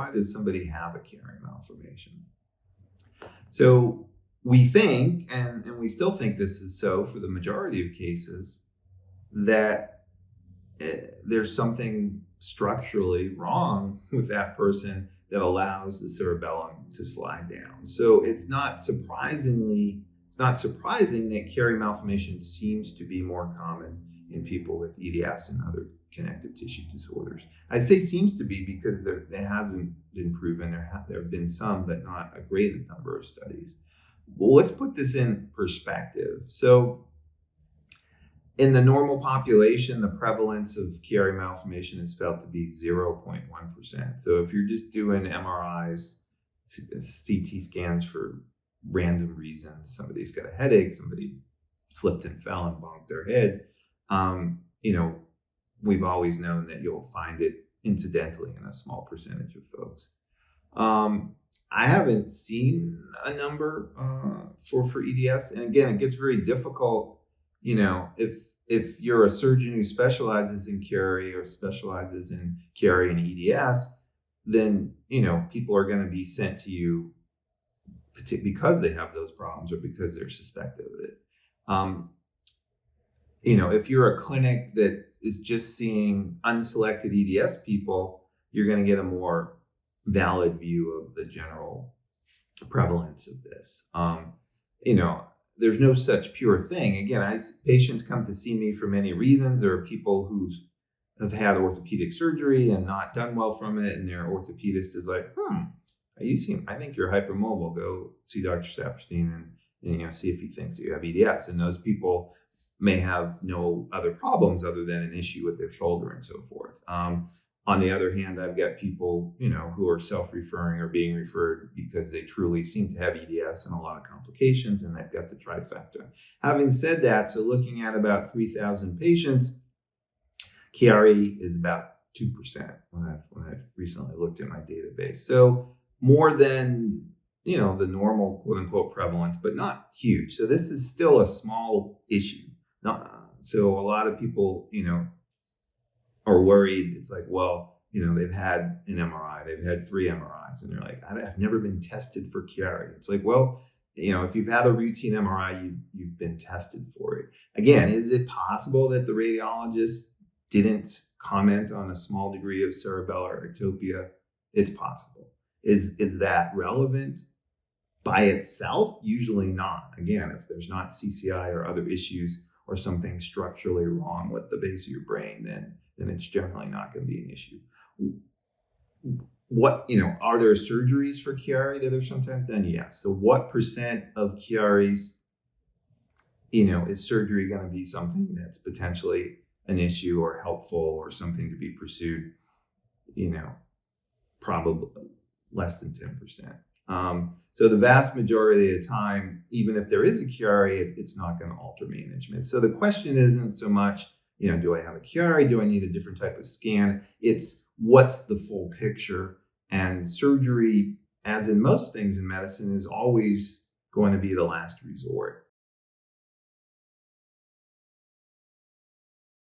why does somebody have a Chiari malformation? So we think, and we still think this is so for the majority of cases, that there's something structurally wrong with that person that allows the cerebellum to slide down. So it's not surprising that Chiari malformation seems to be more common in people with EDS and other connective tissue disorders. I say seems to be because it hasn't been proven. There have been some, but not a great number of studies. Well, let's put this in perspective. So in the normal population, the prevalence of Chiari malformation is felt to be 0.1%. So if you're just doing MRIs, CT scans for random reasons, somebody's got a headache, somebody slipped and fell and bonked their head, we've always known that you'll find it incidentally in a small percentage of folks. I haven't seen a number for EDS, and again, it gets very difficult. If you're a surgeon who specializes in Chiari or specializes in Chiari and EDS, then people are going to be sent to you because they have those problems or because they're suspected of it. If you're a clinic that is just seeing unselected EDS people, you're going to get a more valid view of the general prevalence of this. There's no such pure thing. Again, as patients come to see me for many reasons. There are people who have had orthopedic surgery and not done well from it, and their orthopedist is like, I think you're hypermobile. Go see Dr. Saperstein and see if he thinks that you have EDS. And those people may have no other problems other than an issue with their shoulder and so forth. On the other hand, I've got people, who are self-referring or being referred because they truly seem to have EDS and a lot of complications, and they've got the trifecta. Having said that, so looking at about 3,000 patients, Chiari is about 2% when I've recently looked at my database. So more than, the normal quote unquote prevalence, but not huge. So this is still a small issue. So a lot of people, are worried. It's like, well, they've had an MRI, they've had 3 MRIs, and they're like, I've never been tested for Chiari. It's like, well, if you've had a routine MRI, you've been tested for it. Again, is it possible that the radiologist didn't comment on a small degree of cerebellar ectopia? It's possible. Is that relevant by itself? Usually not. Again, if there's not CCI or other issues or something structurally wrong with the base of your brain, then it's generally not going to be an issue. Are there surgeries for Chiari that are sometimes done? Yes. So what percent of Chiari's, is surgery going to be something that's potentially an issue or helpful or something to be pursued? Probably less than 10%. So the vast majority of the time, even if there is a Chiari, it's not going to alter management. So the question isn't so much, do I have a Chiari? Do I need a different type of scan? It's what's the full picture? And surgery, as in most things in medicine, is always going to be the last resort.